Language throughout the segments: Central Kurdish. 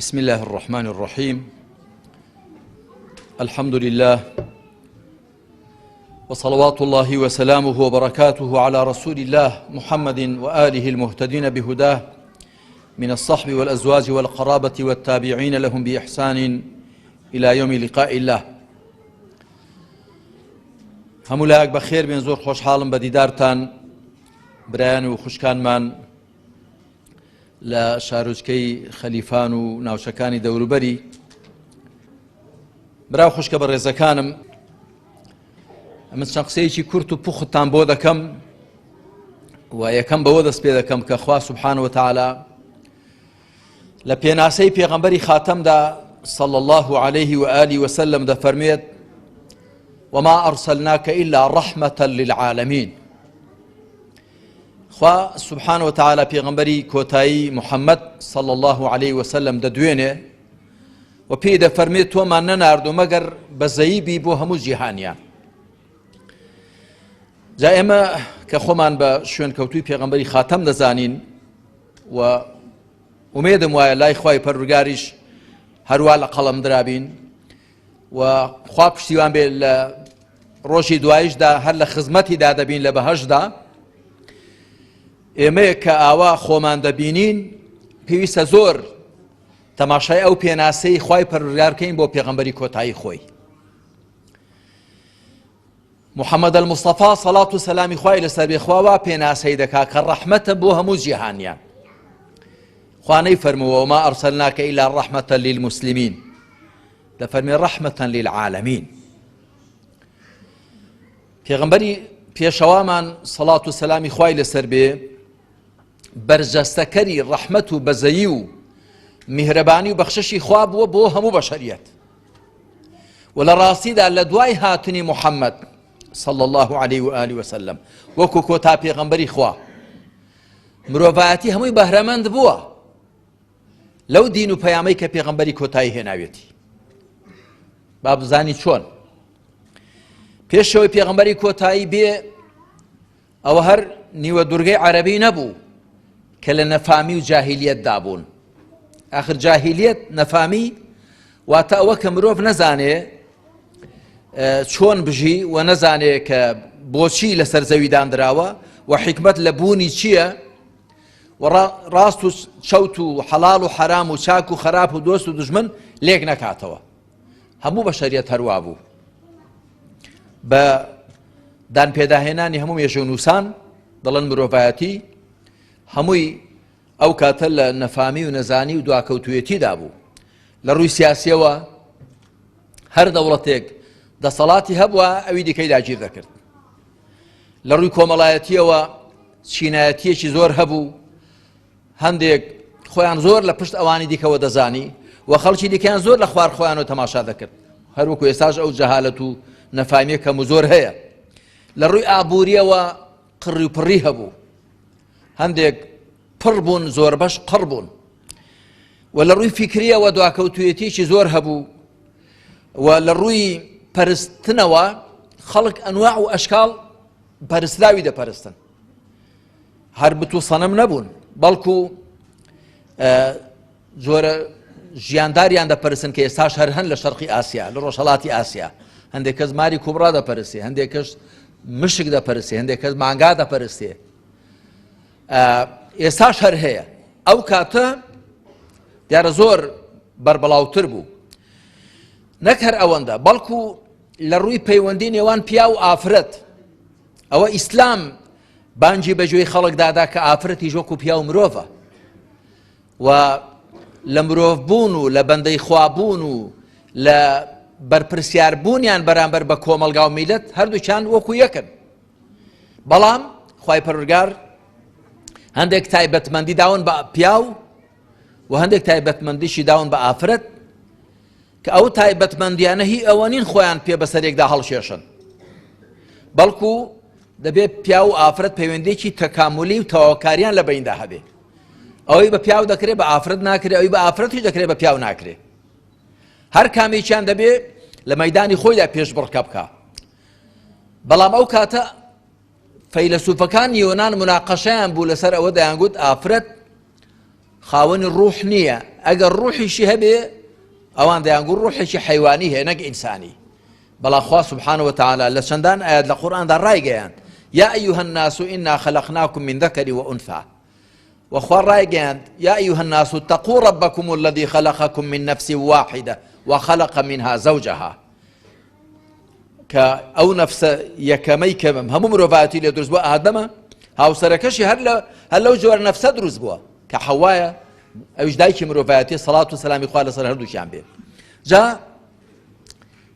بسم الله الرحمن الرحيم. الحمد لله وصلوات الله وسلامه وبركاته على رسول الله محمد وآله المهتدين بهداه من الصحب والأزواج والقرابة والتابعين لهم بإحسان إلى يوم لقاء الله. هەموو بخير بين زور خوش حالم بديدارتان برایان و خوشکانمان لە شارۆچکەی خەلیفان و ناوچەکانی دەوروبەری. براو خوشکە بە ڕێزەکانم، ئەمە چەند قسەیەکی کورت و پوختان بۆ دەکەم و یەکەم بەوە دەست پێ دەکەم کە خوا سوبحانه وتعالى لە پێناسەی پێغەمبەری خاتەمدا صلى الله عليه وآله وسلم دەفەرمێت: وما أرسلناك إلا رحمة للعالمين. خوا سبحانه وتعالى پیغمبری کۆتایی محمد صلى الله عليه وسلم دەدوێنێ و پێی دەفەرمێت تۆمان نەناردوو مەگەر بەزەییبی بۆ هەموو جیهانیان. جا ئێمە کە خۆمان بە شوێنکەوتووی پێغەمبەری خاتەم دەزانین و ئومێدم وایە لای خوای پەروەردگاریش هەروە لە قەڵەم درابین و خوا پشتیوان بێ لە ڕۆژی دوایشدا هەر لە خزمەتیدا دەبین لە بەهەشدا. ئێمەیە کە ئاوا خۆمان دەبینین پێویستە زۆر تەماشای ئەو پێناسەی خوای پەروەردگار بکەین بۆ پێغەمبەری کۆتایی خۆی محەممەد الموستەفا سەڵات و سەلامی خوای لەسەر بێ. خوا وا پێناسەی دەکا کە ڕەحمەتە بۆ هەموو جیهانیان. خوا نەیفەرمووە وما ئەرسەلناکە ئیلا ڕەحمەتەن للموسلیمین، دەفەرمێ ڕەحمەتەن للعالەمین. پێغەمبەری پێشەوامان سەڵات و سەلامی خوای لەسەر بێ بەرجەستەکەری ڕەحمەت و بەزەیی و میهرەبانی و بەخششی خوا بووە بۆ هەموو بەشەریەت. و لە ڕاستیدا لە دوای هاتنی محەممەد صلى الله عليه وآله وسلم وەکو کۆتا پێغەمبەری خوا مرۆڤایەتی هەمووی بەهرەمەند بووە لەو دین و پەیامەی کە پێغەمبەری کۆتایی هێناوێتی. با بزانی چۆن پێشەوەی پێغەمبەری کۆتایی بێ ئەوە هەر نیوە دوورگەی عەرەبی نەبوو کە لە نەفامی و جاهیلیەت دابوون. ئاخر جاهیلیەت نەفامی واتە ئەوە کە مرۆڤ نەزانێ چۆن بژی و نەزانێ کە بۆچی لەسەر زەویدان دراوە و حیکمەت لە بوونی چییە و ڕاست و چەوت و حەڵاڵ و حەرام و چاک و خەراپ و دۆست و دوژمن لێک نەکاتەوە. هەموو بەشەریەت هەروە بوو. بە دانپێداهێنانی هەموو مێژەونووسان دەڵێن مرۆڤایەتی هەمووی ئەو کاتە لە نەفامی و نەزانی و دواکەوتوێتیدا بوو. لە ڕووی سیاسیەوە هەر دەوڵەتێک دەسەڵاتی هەبووە ئەوی دیکەی داگیر دەکرد. لە ڕووی کۆمەڵایەتیەوە چینایەتیەکی زۆر هەبوو، هەندێک خۆیان زۆر لە پشت ئەوانی دیکەوە دەزانی و خەڵکی دیکەیان زۆر لە خوار خۆیانەوە تەماشا دەکرد. هەروەکو ئێستاش ئەو جەهالەت و نەفامیە کەم و زۆر هەیە. لە ڕووی ئابووریەوە قڕی و پڕی هەبوو، هەندێک پڕ بوون زۆر بەش قڕ بوون. و لە ڕووی فیکریەوە دواکەوتوێتیەکی زۆر هەبوو. و لە ڕووی پەرستنەوە خەڵک ئەنواع و ئەشکاڵ پەرستراوی دەپەرستن. هەر بت و سەنەم نەبوون، بەڵکو جۆرە ژیانداریان دەپەرستن کە ئێستاش هەر هەن لە شەرقی ئاسیا، لە ڕۆژهەڵاتی ئاسیا. هەندێک کەس ماری کوبڕا دەپەرستێ، هەندێک کەس مشک دەپەرستێ، هەندێک کەس مانگا دەپەرستێ. ئێستاش هەر هەیە. ئەو کاتە دیارە زۆر بەربەڵاوتر بوو. نەک هەر ئەوەندە، بەڵکو لە ڕووی پەیوەندی نێوان پیا و ئافرەت ئەوە ئیسلام بانگی بەگوێی خەڵک دادا کە ئافرەتی وەکو پیا و مرۆڤە و لە مرۆڤ بوون و لە بەندەی خوابوون و لە بەرپرسیاربوونیان بەرامبەر بە کۆمەلگا و میلەت هەردووچیان وەکو یەکن. بەڵام خوای پەروەردگار هەندێک تایبەتمەندی داون بە پیاو و هەندێک تایبەتمەندیشی داون بە ئافرەت کە ئەو تایبەتمەندیانە هی ئەوە نین خۆیان پێ بەسەرێکدا هەڵشێشن، بەڵکو دەبێت پیا و ئافرەت پەیوەندێکی تەکاملی و تەواوکاریان لە بەیندا هەبێ. ئەوەی بە پیاو دەکرێت بە ئافرەت ناکرێت، ئەوەی بە ئافرەتی دەکرێت بە پیاو ناکرێت. هەر کامێکیان دەبێت لە مەیدانی خۆیدا پێشبڕکە بکە. بەڵام ئەو کاتە فەیلسوفەکان یۆنان مناقەشەیان بوو لەسەر ئەوە دەیانگوت ئافرەت خاوەنی ڕوح نییە ئەگەر ڕوحیشی هەبێ ئەوان دەیانگوت ڕوحێکی حەیوانی هەیە نەک ئینسانی بەڵام خوا سبحانه وتعالى لە چەندان ئايات لە قورئاندا ڕایگەیاند يا أيها الناس إنا خلقناكم من ذكر وأنثى وخوا ڕایگەیاند يا أيها الناس اتقوا ربكم الذي خلقكم من نفس واحدة وخلق منها زوجها كأو نفس يكمي كمم هم مرۆڤایەتی لێ دروست بووە ئادەمە هاوسەرەکەشی هەر لەو جۆرە نەفسە دروست بووە کە حەوایە ئەویش دایکی مرۆڤایەتی سەڵات و سەلامی خوا لەسەر هەردووکیان بێ جا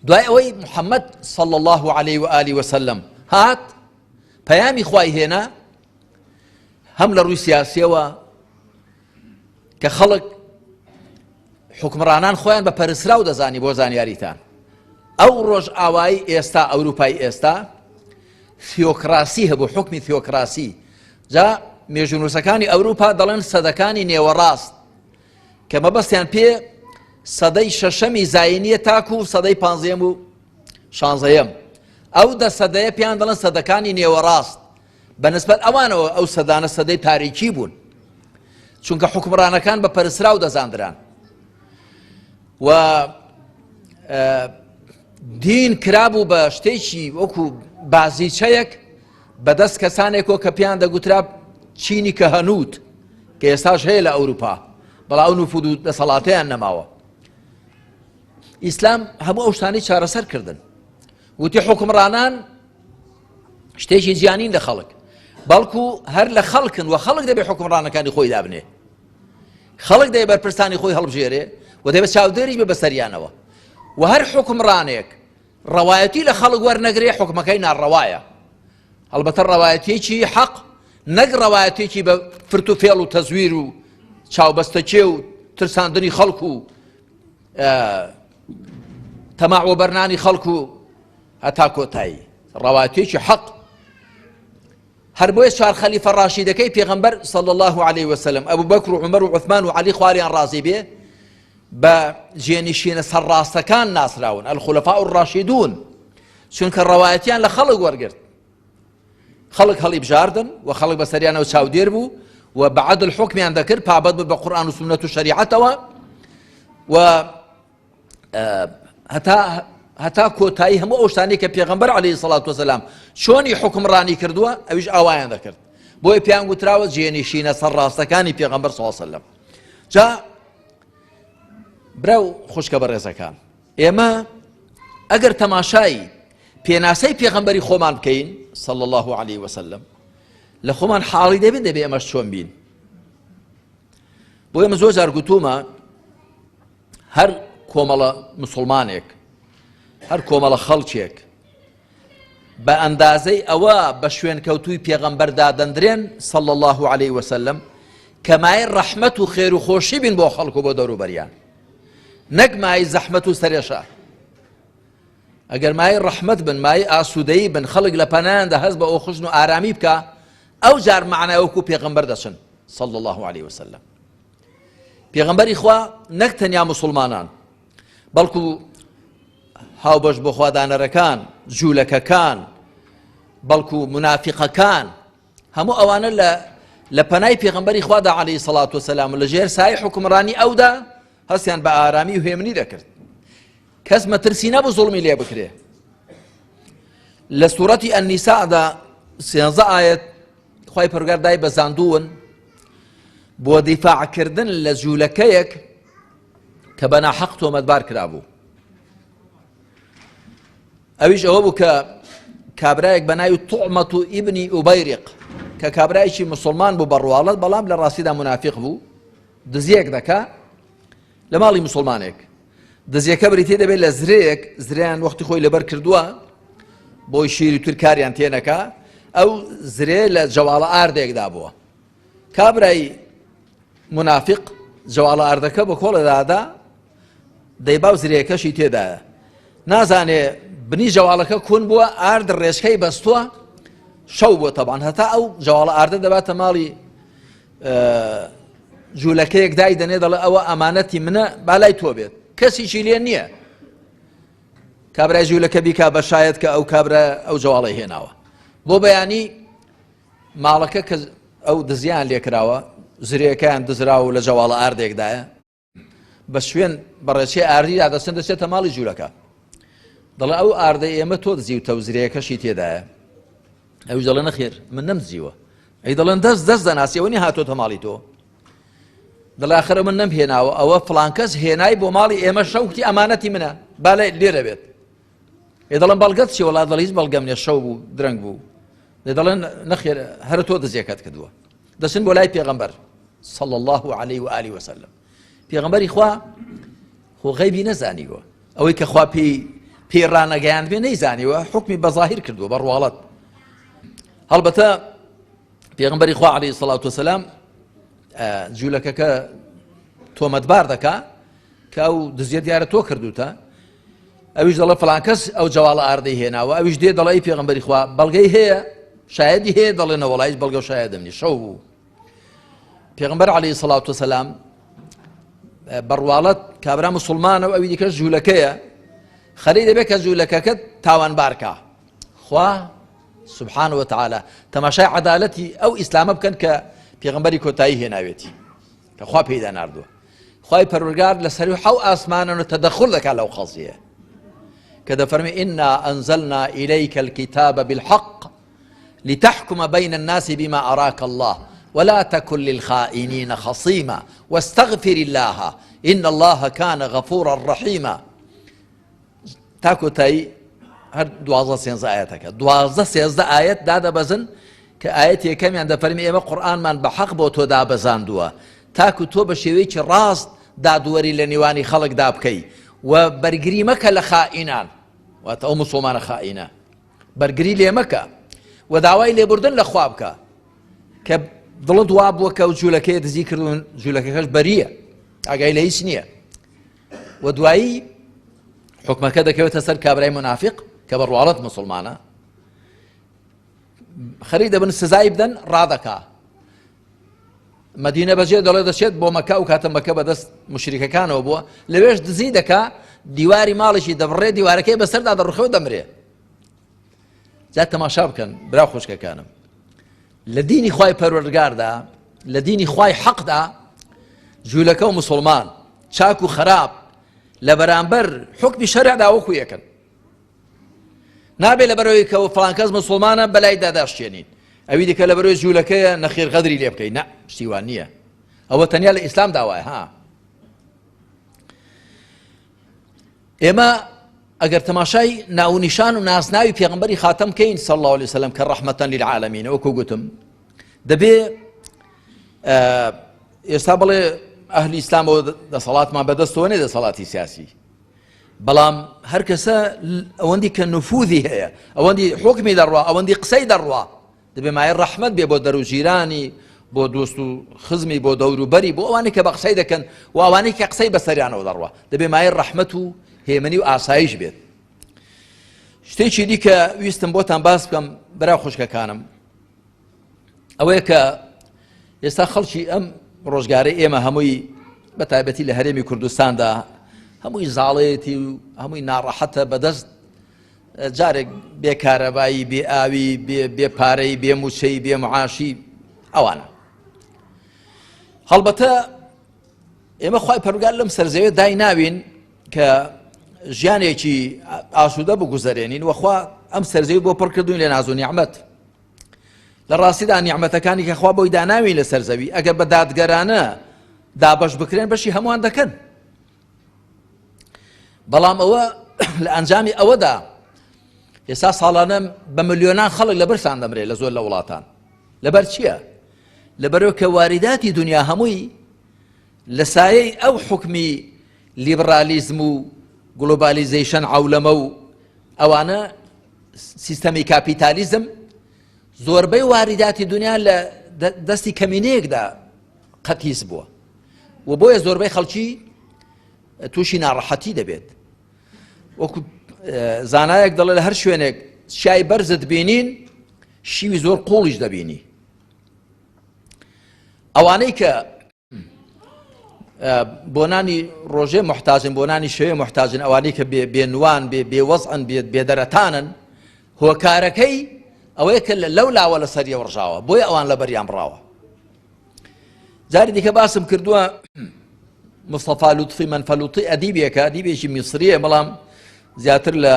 دوای ئەوەی محەممەد صلى الله عليه وآله وسلم هات پەیامی خوای هێنا هەم لە ڕووی سیاسیەوە کە خەڵک حکمڕانان خۆیان بە پەرسراو دەزانی بۆ زانیاریتان ئەو ڕۆژ ئاوایی ئێستا ئەوروپای ئێستا ثیۆکراسی هەبوو حکمی ثیۆکراسی جا مێژونووسەکانی ئەوروپا دەڵێن سەدەکانی نێوەڕاست کە مەبەستیان پێ سەدەی شەشەمی زاینیە تاکو و سەدەی پانزەیەم و شانزەیەم ئەو دە سەدەیە پێیان دەڵێن سەدەکانی نێوەڕاست بەنسبەت ئەوانەوە ئەو سەدانە سەدەی تاریکی بوون چونکە حکمڕانەکان بە پەرسراو دەزاندران و دین کرابوو بە شتێکی وەکو بازیچەیەک بەدەست کەسانێکەوە کە پێیان دەگوترا چینی کە هەنووت کە ئێستاش هەیە لە ئەوروپا بەڵام ئەو نوفوذ و دەسەڵاتەیان نەماوە ئیسلام هەموو ئەو شتانەی چارەسەر کردن وتی حکمڕانان شتێکی جیانین لە خەڵک بەڵکو هەر لە خەڵکن و خەڵک دەبێت حکمڕانەکانی خۆی دابنێ خەڵک دەبێت بەرپرسانی خۆی هەڵبژێرێ و دەبێت چاودێریش بێ بەسەریانەوە و هەر حکمڕانێک ڕەوایەتی لە خەڵک وەرنەگرێ حکمەکەی ناڕەوایە هەڵبەتە ڕەوایەتێکی حەق نەک ڕەوایەتێکی بە فرت و فێڵ و تەزویر و چاوبەستەکێ و ترساندنی خەڵک و تەماع و بەرنانی خەڵک و هەتا کۆتایی ڕەوایەتێکی حەق هەر بۆیە چوار خەلیفە ڕاشیدەکەی پێغەمبەر صلی الله عليه وسلم ئەبوو بەکر و عومەر و عوثمان و عەلی خواریان ڕازی بێ بە جێنشینە سەرڕاستەکان ناسراون الخولەفاء الراشیدون چونکە ڕەوایەتیان لە خەڵک وەرگرت خەڵک هەڵی بژاردن و خەڵک بەسەریانەوە چاودێر بوو و بەعەدل حکمیان دەکرد پابەت بوو بە قورئان و سونەت و شەریعەتەوە و هەتا کۆتایی هەموو ئەو شتانەی کە پێغەمبەر عەلەیهی سەڵات وسەلام چۆنی حکمڕانی کردووە ئەویش ئاوایان دەکرد بۆیە پێیان گوتراوە جێنشینە سەرڕاستەکانی پێغەمبەر صلی الله علیه وسلم جا براو خوشکە بەڕێزەکان ئێمە ئەگەر تەماشای پێناسەی پێغەمبەری خۆمان بکەین صلی الله عليه وسلم لە خۆمان حاڵی دەبین دەبێ ئەمەش چۆن بین بۆ ئێمە زۆر جار گوتومە هەر کۆمەڵە مسڵمانێک هەر کۆمەڵە خەڵکێک بە ئەندازەی ئەوە بە شوێن کەوتووی پێغەمبەردا دەندرێن صلی الله عليه وسلم کە مای ڕەحمەت و خێر و خۆشی بین بۆ خەڵک و بۆ دەوروبەریان نەک مای زەحمەت و سەرێشە ئەگەر مای ڕەحمەت بن مای ئاسوودەیی بن خەڵک لە پەنایاندا هەست بە ئەو خوشن و ئارامی بکە ئەو جار معنای وەکو پێغەمبەر دەچن صلی الله عليه وسلم پێغەمبەری خوا نەک تەنیا مسڵمانان بەڵکو هاوبەش بۆ خوادانەرەکان جوولەکەکان بەڵکو منافقەکان هەموو ئەوانە لە پەنای پێغەمبەری خوادا عەلەیهی سەڵات وسەلام و لە ژێر سایە حکمڕانی ئەودا هەستیان بە ئارامی و هێمنی دەکرد کەس مەترسی نەبوو زوڵمی لێ بکرێ لە سوورەتی ئەنیسادا 13 ئایەت خوای پەروەردگار دای بەزاندوون بۆ دیفاعکردن لە جوولەکەیەک کە بە ناحەق تۆمەتبار کرابوو ئەویش ئەوە بوو کە کابرایەک بە ناوی توعمەت و ئیبنی ئوبەیرق کە کابرایەکی مسلمان بوو بەڕواڵەت بەڵام لە ڕاستیدا منافق بوو دزیەک دەکا لە ماڵی مسلمانێک دزیەکە بریتێ دەبێت لە زرەیەک زریان وەختی خۆی لەبەر کردووە بۆی شیری تورکاریان تێنەکا ئەو زرێ لە جەواڵە ئاردێکدا بووە کابرای منافق جەواڵە ئاردەکە بە کۆڵەدادا دەیبا و زرێکەشی تێدایە نازانێ بنی جەواڵەکە کون بووە ئارد ڕێژکەی بەستووە شەو بووە تەبعاً هەتا ئەو جەواڵە ئاردە دەباتە ماڵی جوولەکەیەک دای دەنێ دەڵێ ئەوە ئەمانەتی منە بالای تۆ بێت کەسیشی لێ نییە کابرای جوولەکە بیکا بە شایەت کە ئەو کابرا ئەو جەواڵەی هێناوە بۆ بەیانی ماڵەکە کە ئەو دزیان لێکراوە زرێکیان دزراوە لە جەواڵە ئاردێکدایە بە شوێن بەڕێچێ ئاردیدا دەچن دەچێتە ماڵی ژوورەکە دەڵێ ئەو ئاردەی ئێمە تۆ دزیوتە و زرێکەشی تێدایە ئەوش دەڵێ نەخێر من نەمدزیوە ئەی دەڵێن دەست دەناسیەوە نی هاتۆتە ماڵی تۆ دەڵێ ئاخر من نەمهێناوە ئەوە فڵان کەس هێنای بۆ ماڵی ئێمە شەوتی ئەمانەتی منە با لێرە بێت ئێ دەڵێن بەڵگەت چی وەڵات دەڵێ هیچ بەڵگەم نییە شەو بوو درەنگ بوو دەڵێن نەخێر هەر تۆ دزیەکەت کردووە دەچن بۆ لای پێغەمبەر صلى الله عليه وآله وسلم پێغەمبەری خوا خۆ غەیبی نەزانیوە ئەوەی کە خوا پێی ڕانەگەیاند بێ نەیزانیوە حکمی بەظاهیر کردووە بە ڕواڵەت هەڵبەتە پێغەمبەری خوا عليه الصلاة والسلام جوولەکەکە تۆمەتبار دەکا کە ئەو دزیە دیارە تۆ کردوتە ئەویش دەڵێ فڵان کەس ئەو جەواڵە ئاردەی هێناوە ئەویش دێ دەڵێ پێغەمبەری خوا بەڵگەی هەیە شایەدی هەیە دەڵێنە وەڵا هیچ بەڵگە و شایەدم نی شەو بوو پێغەمبەر عليه الصلاة والسلام بەڕواڵەت کابرا موسڵمانە و ئەوی دیکەش جوولەکەیە خەری دەبێت کە جوولەکەکەت تاوانبارکە خوا سبحانه وتعالى تەماشای عەدالەتی ئەو ئیسلامە بکەن کە پێغەمبەری کۆتایی هێناوێتی کە خوا پێیدا ناردووە خوای پەروەردگار لە سەر حەو ئاسمانەوە تەدەخل دەکات لەو خەڵزیە کە دەفەرمێ ئنا ئەنزەلنا ئیلەیکە الکیتابە بالحەق لتحكم بين الناس بما أراك الله ولا تكن للخائنين خصيما واستغفر الله إن الله كان غفورا رحيما تاكو تاي هر دوازة سينزا آياتك دوازة سينزا آيات دادا بزن كآيات يكمي عند فرمي إما قرآن من بحق بوتو دا بزان دوا تاكو تو بشويش راست دادوري لنيواني خلق دابكي وبرقري مكة لخائنان واتأو مصومان خائنة برقري لي مكة وداوای لێبوردن لە خوا بکە کە دڵت وا بووە کە ئەو جوولەکەیە دزی کردوون جوولەکەکەش بەریە ئاگای لە هیچ نییە و دوایی حکمەکە دەکەوێتە سەر کابرای منافق کە بەڕواڵەت موسڵمانە خەری دەبن سزای بدەن ڕادەکا مەدینە بەجێ دەڵێ دەچێت بۆ مەکە و کاتە مەکە بەدەست مشریکەکانەوە بووە لەوێش دزی دەکا دیواری ماڵێکی دەبڕێ دیوارەکەی بەسەردا دەڕوخێ و دەمرێ جا تەماشا بکەن برا خۆشکەکانم لە دینی خوای پەروەردگاردا لە دینی خوای حەقدا جوولەکە و موسڵمان چاک و خراپ لە بەرامبەر حکمی شەرعدا وەکو یەکن نابێت لەبەرەوەی کە فڵان کەس موسڵمانە بەلای داداشتێنین ئەوی دیکە لەبەرەوەی جوولەکەیە نەخێر غەدری لێ بکەین نە شتیوان نییە ئەوە تەنیا لە ئیسلام داوایە ها ئێمە ئەگەر تەماشای ناونیشان و ناسناوی پێغەمبەری خاتەم کەین صلی الله عليه وسلم کە ڕەحمەتەن للعالەمین وەکو گوتم دەبێ ئێستا بڵێ ئەهلی ئیسلامەوە دەسەڵاتمان بەدەستەوە نێ دەسەڵاتی سیاسی بەڵام هەر کەسە ئەوەندی کە نفوذی هەیە ئەوەندی حکمی دەڕوا ئەوەندی قسەی دەڕوا دەبێ مایە ڕەحمەت بێ بۆ دەر و ژیرانی بۆ دۆست و خزمی بۆ دەوروبەری بۆ ئەوانەی کە بە قسەی دەکەن و ئەوانەی کە قسەی بەسەریانەوە دەڕوا دەبێ مایە ڕەحمەت و هێمنی و ئاسایش بێت شتێکی دی کە ویستم بۆتان باس بکەم برا خوشکەکانم ئەوەیە کە ئێستا خەڵکی ئەم ڕۆژگارەی ئێمە هەمووی بە تایبەتی لە هەرێمی کوردستاندا هەمووی زاڵێتی و هەمووی ناڕەحەتە بەدەست جارێک بێ کارەبایی بێ ئاوی بێ پارەی بێ موچەی بێ معاشی ئەوانە هەڵبەتە ئێمە خوای پەروەردگار لەم سەرزەویە دای ناوین کە ژیانێکی ئاسوودە بگوزارێنین وەخوا ئەم سەرزەوی بۆ پڕ کردوین لە ناز و نیعمەت لە ڕاستیدا نیعمەتەکانی کە خوا بۆی داناوین لە سەرزەوی ئەگەر بە دادگەرانە دابەش بکرێن بەشی هەمووان دەکەن بەڵام ئەوە لە ئەنجامی ئەوەدا ئێستا ساڵانە بە ملیۆنان خەڵک لە بەرسان دەمرێ لە زۆر لە وڵاتان لەبەر چییە؟ لەبەرەوە کە واریداتی دنیا هەمووی لە سایەی ئەو حکمی لیبرالیزم و گلۆبالیزیشن عەولەمە و ئەوانە سیستەمی کاپیتالیزم زۆربەی واریداتی دنیا لە دەستی کەمینەیەکدا قەتیس بووە و بۆیە زۆربەی خەڵکی تووشی ناڕەحەتی دەبێت وەکو زانایەک دەڵێ لە هەر شوێنێک شای بەرزت بینین شیوی زۆر قوڵیش دەبینی ئەوانەی کە بۆ نانی ڕۆژێ محتاجن بۆ نانی شەوێ محتاجن ئەوانەی کە بێنوان بێوەزعن بێدەرەتانن هۆکارەکەی ئەوەیە کە لەو لاوە لە سەریە ڕژاوە بۆیە ئەوان لە بەریان بڕاوە جاری دیکە باسم کردووە مستەفا لوتفی منفەلووتی ئەدیبێکە، ئەدیبێکی میسریە بەڵام زیاتر لە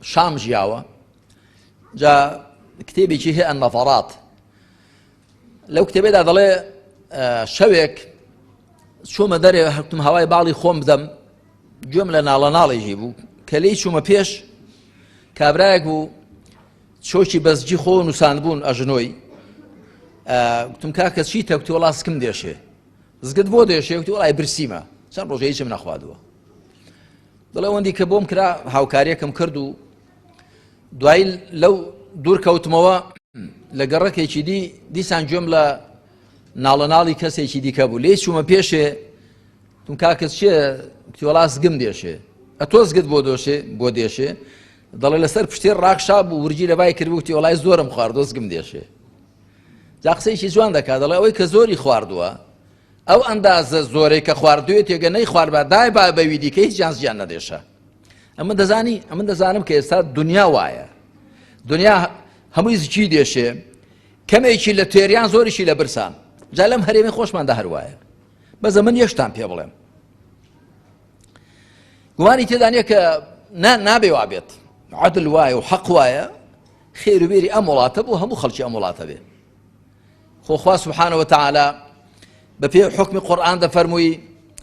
شام ژیاوە. جا کتێبێکی هەیە ئەنەفەڕات، لەو کتێبێدا دەڵێ شەوێک چوومە دەرێ هەرتم هەوای باڵی خۆم بدەم، گوێم لە ناڵەناڵێژی بوو کە لێی چوومە پێش کابرایەک بوو چۆکی بەزجی خۆ نووسان بوون ئەژنۆی. گوتم کاکە چیتە؟ گوتی وەڵا سکم دێشێ. زگت بۆ دێشێ؟ گوتی وەڵای برسیمە، چەند ڕۆژە هیچم نەخوادووە. دەڵێ ئەوەندی کە بۆم کرا هاوکاریەکەم کرد و دوایی لەو دوور کەوتمەوە لە گەڕەکێکی دیسان گوێم لە ناڵەناڵی کەسێکی دیکە بوو. لێی چوومە پێشێ، گوتم کاکە چییە؟ گوتی وەڵا زگم دێشێ. ئەتۆ زگت بۆ دێشێ؟ دەڵێ لەسەر پشتێ ڕاکشا بوو ورجی لە بای کردبوو، گوتی وەڵای زۆرم خواردووە زگم دێشێ. جا قسەیەکی جوان دەکات، دەڵێ ئەوەی کە زۆری خواردووە ئەو ئەندازە زۆرەی کە خواردوێت تێگە نەی خوارد بە دای با بەوی دیکە هیچ جیان نەدێشە. ئەمە دەزانم کە ئێستا دنیا وایە، دنیا هەمووی زگی دێشێ، کەمێکی لە تێریان زۆریشی لە برسان. جا لەم هەرێمی خۆشماندا هەروایە. بەزە من یەشتان پێ بڵێم، گومانی تێدا نییە کە نابێ وابێت، عەدل وایە و حەق وایە، خێر و بێری ئەم وڵاتە بوو هەموو خەڵکی ئەم وڵاتە بێ. خۆخوا سبحانه وتعالى بەپێ حکمی قورئان دەفەرمووی،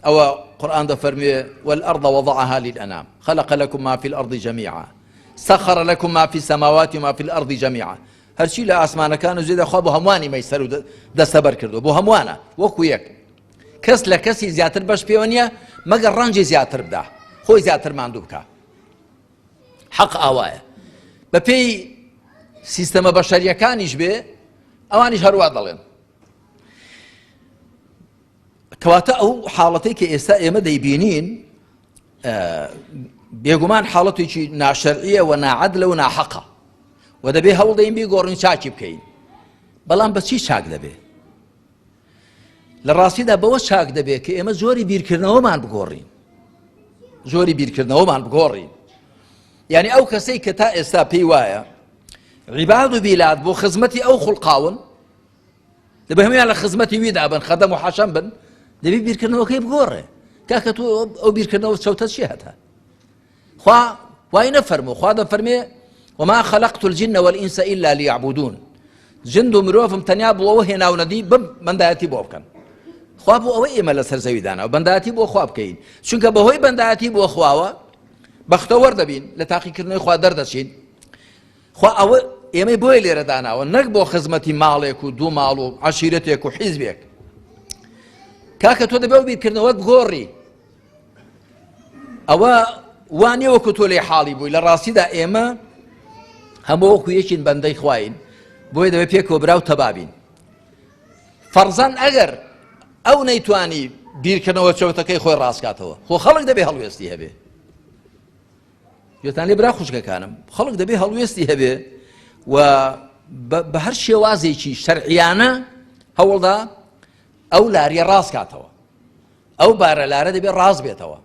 ئەوە قورئان دەفەرمووێ والأرض وضعها للأنام خلق لكم ما في الأرض جميعا سخر لكم ما في السماوات وما في الأرض جميعا. هەرچی لە ئاسمانەکان و زێدا خوا بۆ هەمووانی مەیسەر و دەستەبەر کردووە، بۆ هەمووانە وەکو یەک. کەس لە کەسی زیاتر بەش پێوە نییە مەگەر ڕەنجی زیاتر بدا، خۆی زیاتر ماندوو بکە. حەق ئاوایە. بەپێی سیستەمە بەشەریەکانیش بێ ئەوانیش هەروە دەڵێن. کەواتە ئەو حاڵەتەی کە ئێستا ئێمە دەیبینین بێگومان حاڵەتێکی ناشەرعیە و ناعەدلە و ناحەقە و دەبێ هەوڵ دەین بیگۆڕین چاکی بکەین. بەڵام بە چی چاک دەبێ؟ لە ڕاستیدا بەوە چاک دەبێ کە ئێمە زۆری بیرکردنەوەمان بگۆڕین، زۆری بیرکردنەوەمان بگۆڕین. یعنی ئەو کەسەی کە تا ئێستا پێی وایە عیباد و بیلاد بۆ خزمەتی ئەو خوڵقاون، دەبێ هەمویان لە خزمەتی ویدا بن، خەدەم و حەشەم بن، دەبێ بیرکردنەوەکەی بگۆڕێ. کاکە تۆ ئەو بیرکردنەوە چەوتە چی هەتا؟ خوا وای نەفەرموو، خوا دەفەرمێ وما خلقت الجن والإنس إلا ليعبدون. جند و مرۆڤم تەنیا بۆ ئەوە هێناونەدی بم بەندایەتی بۆ بکەن. خوا بۆ ئەوەی ئێمە لەسەر زەوی دانا و بەندایەتی بۆ خوا بکەین، چونکە بەهۆی بەندایەتی بۆ خواوە بەختەوەەر دەبین، لە تاقیکردنەوەی خوا دەردەچین. خوا ئەوە ئێمەی بۆی لێرە داناوە، نەک بۆ خزمەتی ماڵێک و دوو ماڵ و عەشیرەتێک و حیزبێک. کاکە تۆ دەبێ بیرکردنەوەت بگۆڕی. ئەوە وانێ وەکو تۆ لێ حاڵی بووی. لە ڕاستیدا ئێمە هەموو وەکو یەکین بەندەی خواین، بۆیە دەبێ پێکەوە براو تەبابین. فەرزەن ئەگەر ئەو نەیتوانی بیرکردنەوە چەوتەکەی خۆی ڕاستکاتەوە، خۆ خەڵک دەبێ هەڵوێستی هەبێ. گوێتان لێ برا خوشکەکانم، خەڵک دەبێ هەڵوێستی هەبێ و بە هەر شێوازێکی شەرعیانە هەوڵدا ئەو لاریە ڕاست کاتەوە، ئەو بارە لارە دەبێ ڕاست بێتەوە.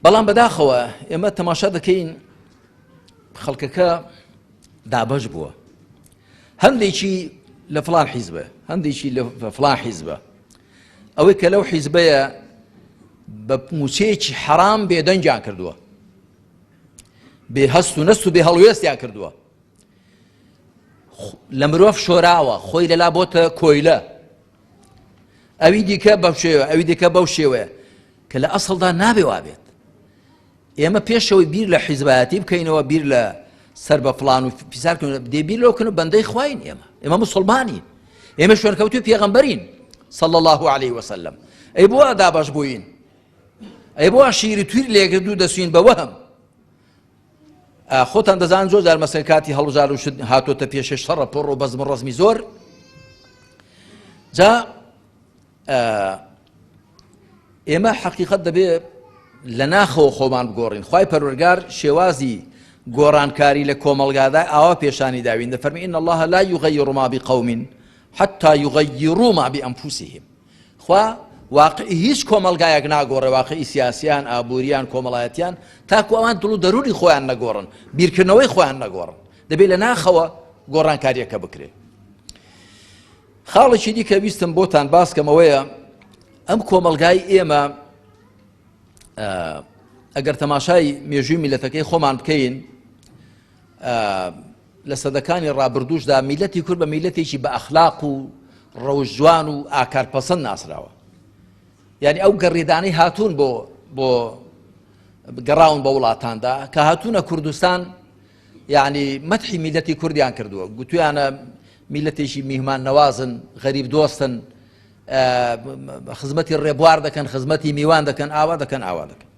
بەڵام بەداخەوە ئێمە تەماشا دەکەین خەڵکەکە دابەش بووە، هەندێکی لە فڵان حیزبە، هەندێکی لە فڵان حیزبە، ئەوەی کە لەو حیزبەیە بە موچەیەکی حەرام بێدەنگیان کردووە، بێ هەست و نەست و بێ هەڵوێستیان کردووە، لە مرۆڤ شۆراوە، خۆی لەلا بۆتە کۆیلە، ئەوی دیکە بەو شێوە، ئەوی دیکە بەو شێوەیە کە لە ئەسڵدا نابێ وابێت. ئێمە پێشەوەی بیر لە حیزبایەتی بکەینەوە، بیر لە سەر بە فڵان و پیسارکردن دێ بیر لەوکەن و بەندەی خواین. ئێمە مسڵمانین، ئێمە شوێنکەوتوی پێغەمبەرین صلی الله عليه وسلم. ئەی بۆ دابەش بووین؟ ئەی بۆ شیری تویر لێگردوو دەسوین بە وەهم؟ خۆتان دەزانن زۆر جار مەسەڵەن کاتی هەڵبژار و شت هاتۆتە پێشە شەڕە پڕ و بەزم و ڕەزمی زۆر. جا ئێمە حەقیقەت دەبێ لە ناخەوە خۆمان بگۆڕین. خوای پەروەردگار شێوازی گۆڕانکاری لە کۆمەڵگادا ئاوا پێشانی داوین، دەفەرمێ ئین الله لا یغەیر ما بقوم حتى یغەیروا ما بأنفسهم. خوا واقعی هیچ کۆمەلگایەک ناگۆڕێ، واقعی سیاسیان، ئابووریان، کۆمەڵایەتیان، تاکو ئەوان دڵ و دەروری خۆیان نەگۆڕن، بیرکردنەوەی خۆیان نەگۆڕن. دەبێت لە ناخەوە گۆڕانکاریەکە بکرێ. خاڵێکی دیکە ویستم بۆتان باسکەمەوەیە ئەم کۆمەلگای ئێمە ئەگەر تەماشای مێژووی میلەتەکەی خۆمان بکەین لە سەدەکانی ڕابردووشدا میلەتی کورد بە میلەتێکی بە ئەخلاق و ڕەوش جوان و ئاکارپەسەند ناسراوە. یعنی ئەو گەڕێدانەی هاتوون بۆ گەڕاون بە وڵاتاندا کە هاتوونە کوردستان، یعنی مەدحی میلەتی کوردیان کردووە، گوتویانە میلەتێکی میهمان نەوازن، غەریب دۆستن، خزمەتی ڕێبوار دەکەن، خزمەتی میوان دەکەن، ئاوا دەکەن، ئاوا دەکەن.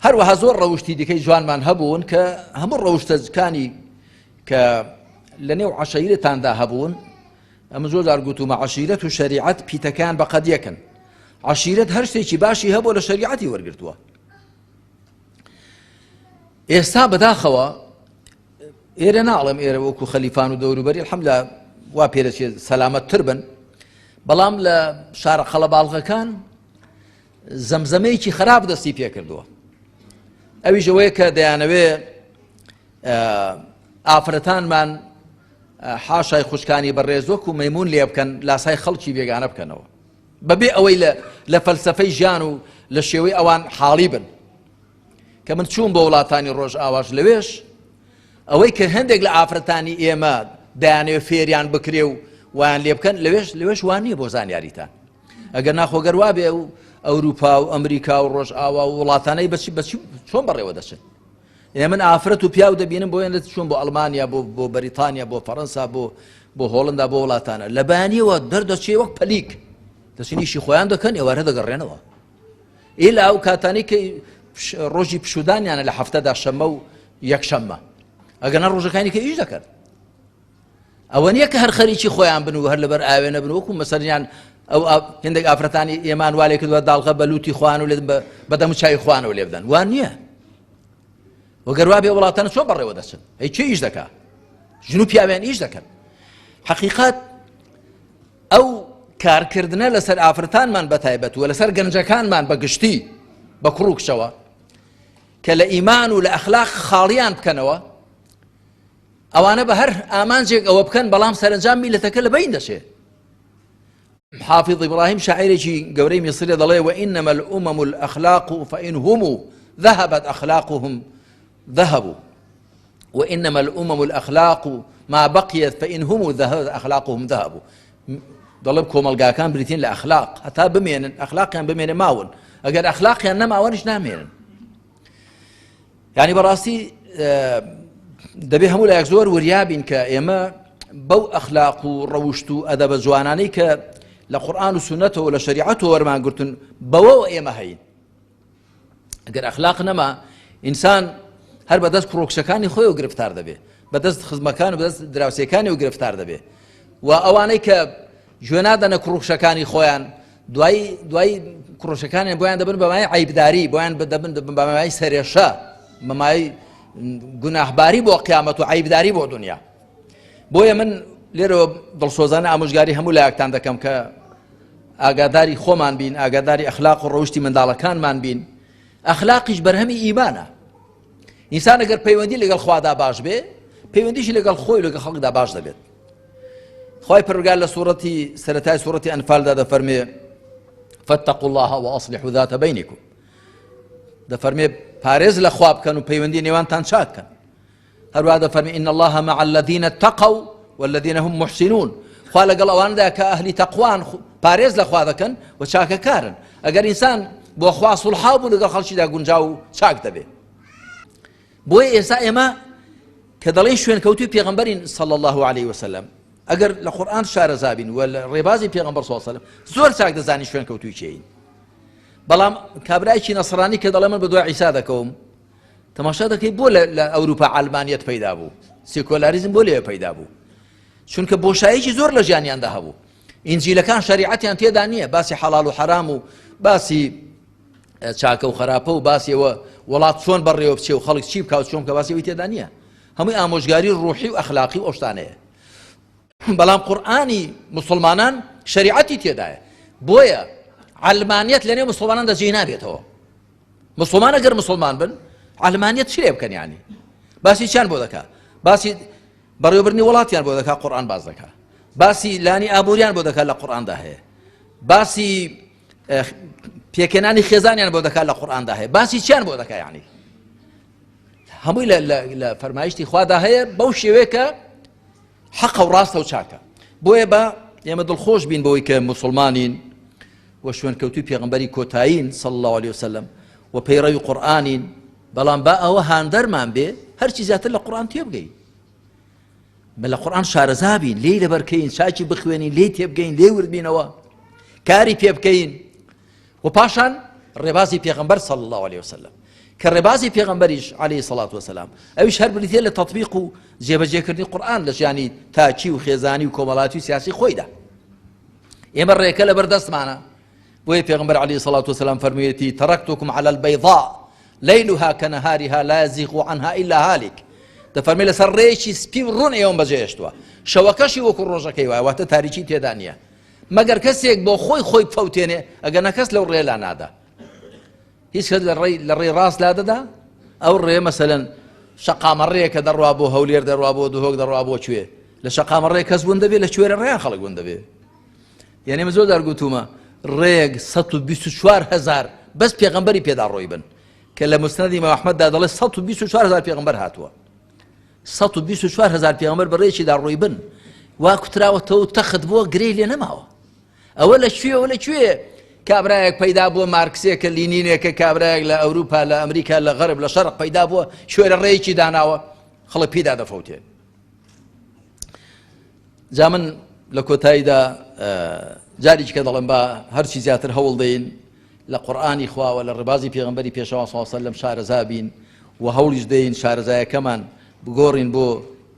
هەروەها زۆر ڕەوشتی دیکەی جوانمان هەبوون کە هەموو ڕەوشتەکانی کە لە نێو عەشیرەتاندا هەبوون، ئەمە زۆر جار گوتومە عەشیرەت و شەریعەت پیتەکان بەقەد یەکن. عەشیرەت هەر شتێکی باشی هەبوو لە شەریعەتی وەرگرتووە. ئێستا بەداخەوە ئێرە ناڵێم، ئێرە وەکو خەلیفان و دەوروبەری الحەمدوللا وا پێدەچێت سەلامەتتر بن، بەڵام لە شارە خەڵەباڵغەکان زەمزەمەیەکی خراپ دەستی پێ کردووە. ئەویش ئەوەیە کە دەیانەوێ ئافرەتانمان حاشای خوشکانی بەڕێز وەکو مەیمون لێ بکەن، لاسای خەڵکی بێگانە بکەنەوە، بەبێ ئەوەی لە فەلسەفەی ژیان و لە شێوەی ئەوان حاڵی بن. کە من چوون بە وڵاتانی ڕۆژ ئاواش لەوێش ئەوەی کە هەندێک لە ئافرەتانی ئێمە دەیانەوێ فێریان بکرێ و ویان لێ بکەن، لەوێش وان نییە بۆ زانیاریتان. ئەگەر ناخۆگەر وابێ و ئەوروپا و ئەمریکا و ڕۆژ ئاوا و وڵاتانەی بەچی چۆن بەڕێوە دەچن. من ئافرەت و پیاو دەبینم بۆ یان چۆن بۆ ئەڵمانیا، بۆ بەریتانیا، بۆ فەڕەنسا، بۆ هۆڵندا، بۆ وڵاتانە لە بەیانیەوە دەردەچێ وەک پەلیک، دەچینیشی خۆیان دەکەن، ئێوارە دەگەڕێنەوە. ئیلا ئەو کاتانی کە ڕۆژی پشودانیانە لە هەفتەدا شەممە و یەکشەممە، ئەگەر ڕۆژەکانی کە ئیش دەکەن. ئەوە نییە کە هەر خەریکی خۆیان بن و هەر لەبەر ئاوێنە بن، وەکو مەسەریان ئەو هێندێک ئافرەتانی ئێمان والێ کردووە داڵغە بە لوتی خوان و بەدەم چای خوانەوە لێ بدەن، وان نییە. وەگەر وا بێ وڵاتانە چۆن بەڕێوە دەچن؟ هەی چی ئیش دەکا؟ ژن و پیاویان ئیش دەکەن. حەقیقەت ئەو کارکردنە لەسەر ئافرەتانمان بەتایبەت و لەسەر گەنجەکانمان بەگشتی بە کوڕ و کچەوە کە لە ئیمان و لە ئەخلاق خاڵیان بکەنەوە، ئەوانە بە هەر ئامانجێک ئەوە بکەن، بەڵام سەرنجام میلەتەکە لە بین دەچێت. حافظ إبراهيم شاعرێکی گەورەی میسری دەڵێ وإنما الأمم الأخلاق فإن هم ذهبت أخلاقهم ذهبوا وإنما الأمم الأخلاق ما بقيت فإن هم ذهبت أخلاقهم ذهبوا. دەڵێ کۆمەلگاکان بریتین لە ئەخلاق، هەتا بمێنن ئەخلاقیان بمێنێ ماون، ئەگەر ئەخلاقیان نەماوەنیش نامێنن. یعنی بەڕاستی دەبێ هەموو لایەک زۆر وریابین کە ئێمە بەو ئەخلاق و ڕەوشت و ئەدەبە جوانانەی کە لە قورئان و سونەتەوە لە شەریعەتەوە وەرمانگرتن بەوەوە ئێمە هەین. ئەگەر ئەخلاق نەما ئینسان هەر بەدەست کوڕۆکشەکانی خۆی و گرفتار دەبێ، بەدەست خزمەکان و بەدەست دراوسێکانی و گرفتار دەبێ. و ئەوانەی کە گوێ نادەنە کوڕۆکشەکانی خۆیان دوای کوڕۆکشەکانیان بۆیان دەبن بەمای عەیبداری، بۆیان دەبن بەمای سەرێشە، بەمای گوناهباری بۆ قیامەت و عەیبداری بۆ دنیا. بۆیە من لێرەوە دڵسۆزانە ئامۆژگاری هەموو لایەکتان دەکەم کە ئاگاداری خۆمان بین، ئاگاداری ئەخلاق و ڕەوشتی منداڵەکانمان بین. ئەخلاقیش بەرهەمی ئیمانە. ئینسان ئەگەر پەیوەندی لەگەڵ خوادا باش بێ، پەیوەندیشی لەگەڵ خۆی لەگەڵ خەڵکدا باش دەبێت. خوای پەروەردگار لە سەرەتای سوورەتی ئەنفالدا دەفەرمێ فاتقوا الله وأصلحوا ذات بينكم. دەفەرمێ پارێز لە خوا بکەن و پەیوەندی نێوانتان چاک بکەن. هەروەها دەفەرمێ إن الله مع الذين اتقوا والذين هم محسنون. خوا لەگەڵ ئەوانەدا کە ئەهلی تەقوان پارێز لە خوا دەکەن و چاکەکارن. ئەگەر ئینسان بۆ خوا سوڵحاو بوو لەگەڵ خەڵکیدا گونجاو و چاک دەبێت. بۆیە ئێستا ئێمە کە دەڵێن شوێنکەوتوی پێغەمبەرین صلی الله عليه وسلم، ئەگەر لە قورئان شارەزابین و لە ڕێبازی پێغەمبەر صلی الله عليه وسلم زۆر چاک دەزانی شوێنکەوتوی چێین. بەڵام کابرایکی نەسڕانی کە دەڵێ من بە دوای عیسا دەکەوم، تەماشا دەکەی بۆ لە ئەوروپا عەلمانیەت پەیدا بوو، سێکۆلاریزم بۆ لێوە پەیدا بوو، چونکە بۆشاییکی زۆر لە ژیانیاندا هەبوو. ئینجیلەکان شەریعەتیان تێدا نییە، باسی حەڵاڵ و حەرام و باسی چاکە و خراپە و باسیەوە وڵات چۆن بەڕێوە بچێ و خەڵک چی بکات چۆن کە باسیەوەی تێدا نییە. هەمووی ئامۆژگاری ڕوحی و ئەخلاقی و ئەو شتانەیە. بەڵام قورئانی موسڵمانان شەریعەتی تێدایە، بۆیە عەلمانیەت لە نێو موسڵمانان دەجێ نابێتەوە. موسڵمان ئەگەر موسڵمان بن عەلمانیەت چی لێ بکەن؟ یعنی باسی چیان بۆ دەکات؟ باسی بەڕێوەبردنی وڵاتیان بۆ دەکات، قورئان باز دەکات. باسی لانی ئابووریان بۆ دەکات لە قورئاندا هەیە، باسی پێکێنانی خێزانیان بۆ دەکات لە قورئاندا هەیە، باسی چیان بۆ دەکات یعنی هەمووی لە فەرمایشتی خوادا هەیە بەو شێوەیە کە حەقە و ڕاستە و چاکە. بۆیە بە ئێمە دڵخۆش بین بەوەی کە موسڵمانین و شوێنکەوتوی پێغەمبەری کۆتایین صلی الله عليه وسلم و پەیڕەوی قورئانین، بەڵام با ئەوە هاندەرمان بێ هەرچی زیاتر لە قورئان تێبگەین، لە قورئان شارەزا بین، لێی لەبەرکەین، چاکی بخوێنین، لێی تێبگەین، لێی وردبینەوە، کاری پێ بکەین و پاشان ڕێبازی پێغەمبەر صلی الله عليه وسلم کە ڕێبازی پێغەمبەریش عليه الصلاة والسلام ئەویش هەر بریتێ لە تەطبیق و جێبەجێکردنی قورئان لە ژیانی تاچی و خێزانی و کۆمەڵاتی و سیاسی خۆیدا. ئێمە ڕێکە لە بەردەستمانە، بۆیە پێغەمبەر عليه الصلاة والسلام فەرموویەتی تەرەکتوکم على البەیضاء ليلها كنهارها لا يزيغ عنها إلا هالك. دەفەرمێ لەسەر ڕێیەکی سپی و ڕوون ئێوەم بەجێهێشتووە، شەوەکەشی وەکو ڕۆژەکەی وایە، واتە تاریکی تێدا نییە، مەگەر کەسێک بۆ خۆی بفەوتێنێ ئەگەر نەکەس لەو ڕێ لا نادا، هیچ کەس لە ڕێی ڕاست لا دەدا. ئەو ڕێ مەسەلەن شەقامە ڕێ کە دەڕوا بۆ هەولێر دەڕوا بۆ دوهۆک دەڕوا بۆ کوێ، لە شەقامە ڕێ کەس بوون دەبێت، لە کوێرە ڕێیان خەڵک بوون دەبێت. یعنی ئێمە زۆر دەرگوتومە ڕێک 124,000 بەس پێغەمبەری پێدا ڕۆی بن، کە لە مسنەدی ئیمام ئەحمەددا دەڵێ 124,000 پێغەمبەر هاتووە، 124,000 پێغەمبەر بە ڕێیەکیدا ڕۆی بن، وا کوتراوەتەوە تەخت بووە گرەی لێ نەماوە. ئەوە لەکوێ کابرایەک پەیدا بووە، مارکسێکە لینینێکە کابرایەک لە ئەوروپا لە ئەمریکا لە غەرب لە شەرق پەیدا بووە، شوێرە ڕێیەکی داناوە، خەڵک پێدا دەفەوتێ. جا من لە کۆتاییدا جارێکی کە دەڵێم با هەرچی زیاتر هەوڵ دەین لە قورئانی خواوە لە ڕێبازی پێغەمبەری پێشەوا صلی الله علیه وسلم شارەزا بین و هەوڵیش دەین شارەزایەکەمان بگۆڕین بۆ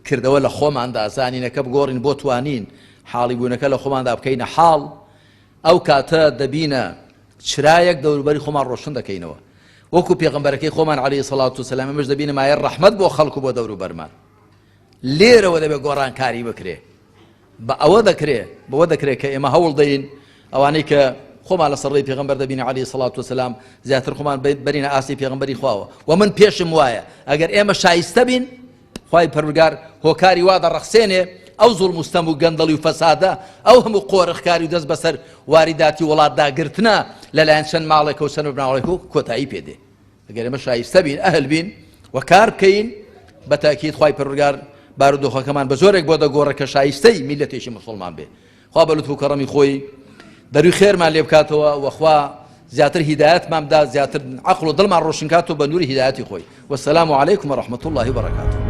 کردەوە لە خۆماندا، زانینەکە بگۆڕین بۆ توانین حاڵی بوونەکە لە خۆماندا بکەینە حاڵ. ئەو کاتە دەبینە چرایەک دەوروبەری خۆمان ڕۆشن دەکەینەوە، وەکو پێغەمبەرەکەی خۆمان عليه الصلاة والسلام ئێمەش دەبینە مایە ڕەحمەت بۆ خەڵک و بۆ دەوروبەرمان. لێرەوە دەبێت گۆڕانکاری بکرێ، بە ئەوە دەکرێت کە ئێمە هەوڵ دەین ئەوانەی کە خۆمان لەسەر ڕێی پێغەمبەر دەبینە عليه الصلاة والسلام زیاتر خۆمان بەرینە ئاستی پێغەمبەری خواوە. و من پێشم وایە ئەگەر ئێمە شایستە بین، خوای پەروەردگار هۆکاری وا دەڕەخسێنێ ئەو زوڵم و ستەم و گەندەڵی و فەسادە، ئەو هەموو قۆرەخکاری و دەست بەسەر واریداتی وڵاتداگرتنە لەلایەن چەند ماڵێکە و چەند بناوڵێک و کۆتایی پێدێ. ئەگەر ئێمە شایستە بین، ئەهل بین و کار بکەین، بە تاکید خوای پەروەردگار بارودۆخەکەمان بە زۆرێک بۆ دەگۆڕێ کە شایستەی میلەتێکی موسڵمان بێ. خوا بە لوتف و کەڕەمی خۆی دەروی خێرمان لێ بکاتەوە و خوا زیاتر هیدایەتمان بدا، زیاتر عەقڵ و دڵمان ڕۆشن کاتەوە بە نووری هیدایەتی خۆی. وەسەلام عەلەیکم وەڕەحمەتوڵڵاهی وبەرەکاتوه.